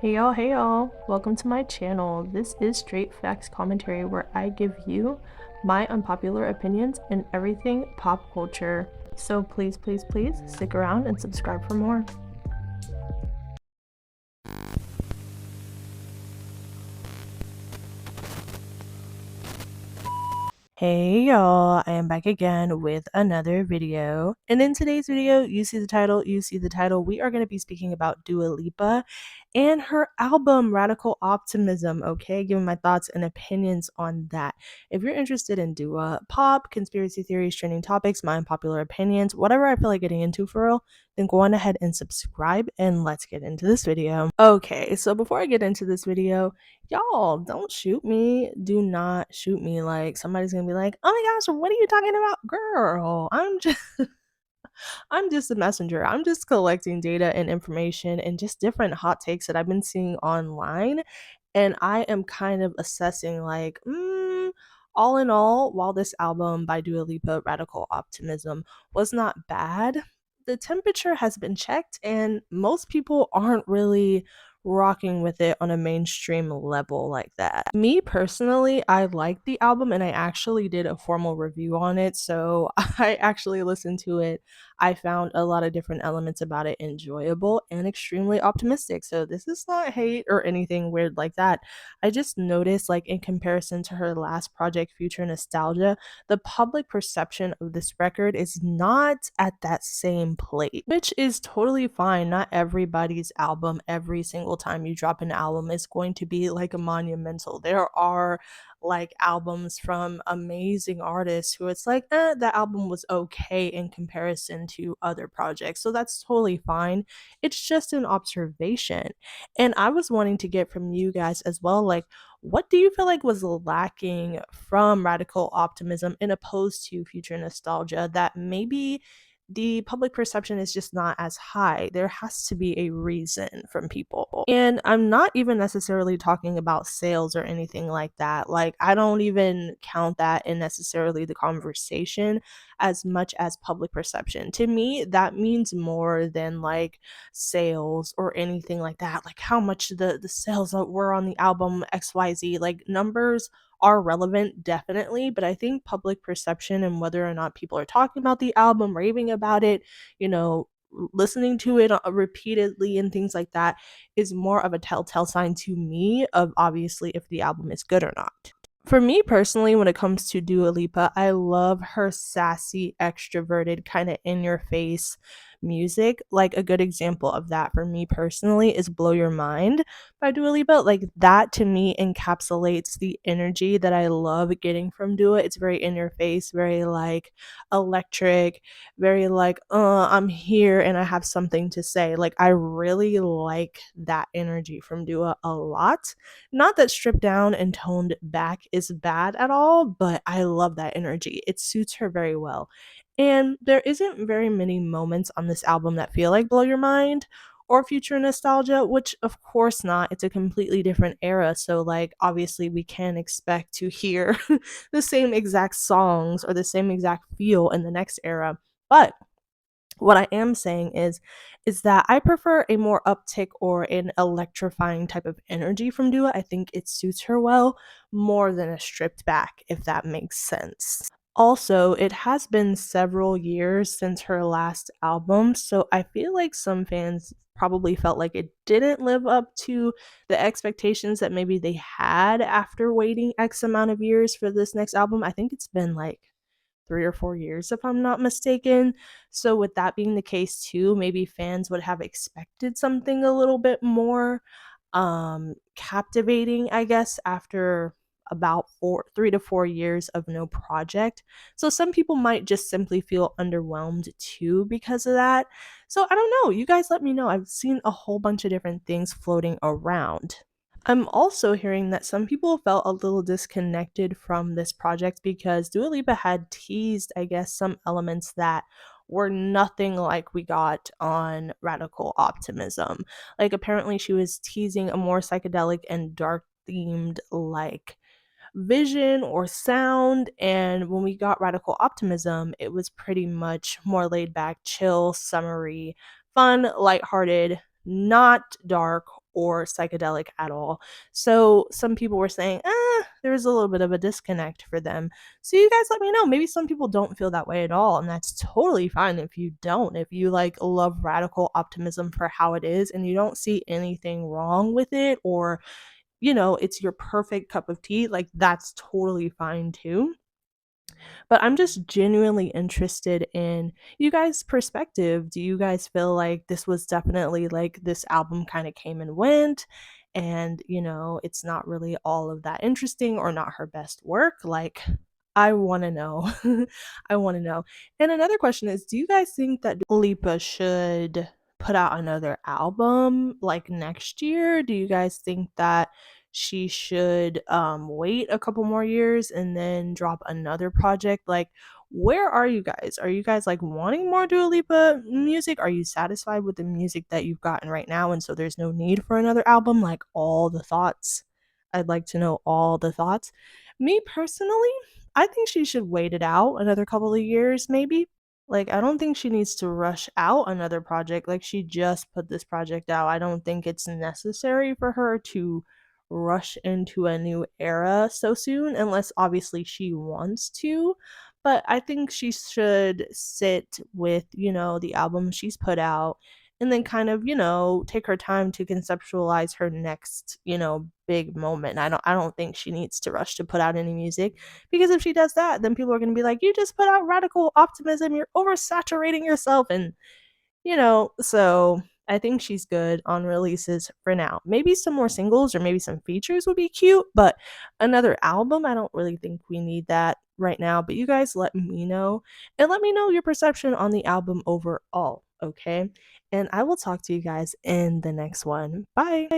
Hey y'all, welcome to my channel. This is Straight Facts Commentary where I give you my unpopular opinions in everything pop culture. So please stick around and subscribe for more. Hey y'all, I am back again with another video. And in today's video, you see the title, we are going to be speaking about Dua Lipa and her album Radical Optimism, okay? Giving my thoughts and opinions on that. If you're interested in Dua pop, conspiracy theories, trending topics, my unpopular opinions, whatever I feel like getting into for real, then go on ahead and subscribe and let's get into this video. Okay, so before I get into this video, y'all don't shoot me. Do not shoot me. Like somebody's gonna be like, oh my gosh, what are you talking about? Girl, I'm just a messenger. I'm just collecting data and information and just different hot takes that I've been seeing online. And I am kind of assessing like, all in all, while this album by Dua Lipa, Radical Optimism, was not bad, the temperature has been checked and most people aren't really rocking with it on a mainstream level like that. Me personally, I liked the album and I actually did a formal review on it. So I actually listened to it. I found a lot of different elements about it enjoyable and extremely optimistic. So this is not hate or anything weird like that. I just noticed, like, in comparison to her last project, Future Nostalgia, the public perception of this record is not at that same plate, which is totally fine. Not everybody's album, every single time you drop an album, is going to be like a monumental. There are like albums from amazing artists who it's like, that album was okay in comparison to other projects. So that's totally fine. It's just an observation. And I was wanting to get from you guys as well, like, what do you feel like was lacking from Radical Optimism in opposed to Future Nostalgia that maybe the public perception is just not as high? There has to be a reason from people. And I'm not even necessarily talking about sales or anything like that. Like, I don't even count that in necessarily the conversation as much as public perception. To me, that means more than like sales or anything like that. Like how much the sales that were on the album XYZ, like numbers are relevant definitely, but I think public perception and whether or not people are talking about the album, raving about it, you know, listening to it repeatedly and things like that is more of a telltale sign to me of obviously if the album is good or not. For me personally, when it comes to Dua Lipa, I love her sassy, extroverted, kind of in your face music. Like a good example of that for me personally is Blow Your Mind by Dua Lipa. Like that to me encapsulates the energy that I love getting from Dua. It's very in your face, very like electric, very like, I'm here and I have something to say. Like I really like that energy from Dua a lot. Not that stripped down and toned back is bad at all, but I love that energy. It suits her very well. And there isn't very many moments on this album that feel like Blow Your Mind or Future Nostalgia, which of course not. It's a completely different era. So, like, obviously, we can't expect to hear the same exact songs or the same exact feel in the next era. But what I am saying is that I prefer a more uptick or an electrifying type of energy from Dua. I think it suits her well more than a stripped back, if that makes sense. Also, it has been several years since her last album, so I feel like some fans probably felt like it didn't live up to the expectations that maybe they had after waiting X amount of years for this next album. I think it's been like 3 or 4 years, if I'm not mistaken. So, with that being the case, too, maybe fans would have expected something a little bit more captivating, I guess, after about 3 to 4 years of no project. So, some people might just simply feel underwhelmed too because of that. So, I don't know. You guys let me know. I've seen a whole bunch of different things floating around. I'm also hearing that some people felt a little disconnected from this project because Dua Lipa had teased, I guess, some elements that were nothing like we got on Radical Optimism. Like, apparently, she was teasing a more psychedelic and dark themed, like, vision or sound. And when we got Radical Optimism, it was pretty much more laid back, chill, summery, fun, lighthearted, not dark or psychedelic at all. So some people were saying, there's a little bit of a disconnect for them. So you guys let me know. Maybe some people don't feel that way at all, and that's totally fine if you don't. If you like love radical optimism for how it is and you don't see anything wrong with it, or it's your perfect cup of tea, like that's totally fine too. But I'm just genuinely interested in you guys' perspective. Do you guys feel like this was definitely like this album kind of came and went, and it's not really all of that interesting or not her best work? Like, I want to know. I want to know. And another question is, do you guys think that Lipa should put out another album like next year? Do you guys think that she should wait a couple more years and then drop another project? Like, where are you guys? Are you guys like wanting more Dua Lipa music? Are you satisfied with the music that you've gotten right now, and so there's no need for another album? Like, all the thoughts. I'd like to know all the thoughts. Me personally, I think she should wait it out another couple of years, maybe. Like, I don't think she needs to rush out another project. Like, she just put this project out. I don't think it's necessary for her to rush into a new era so soon, unless obviously she wants to. But I think she should sit with, the album she's put out, and then kind of, take her time to conceptualize her next, big moment. I don't think she needs to rush to put out any music, because if she does that, then people are going to be like, you just put out radical optimism, you're oversaturating yourself, and so I think she's good on releases for now. Maybe some more singles or maybe some features would be cute, but another album, I don't really think we need that right now. But you guys let me know, and let me know your perception on the album overall, okay? And I will talk to you guys in the next one. Bye.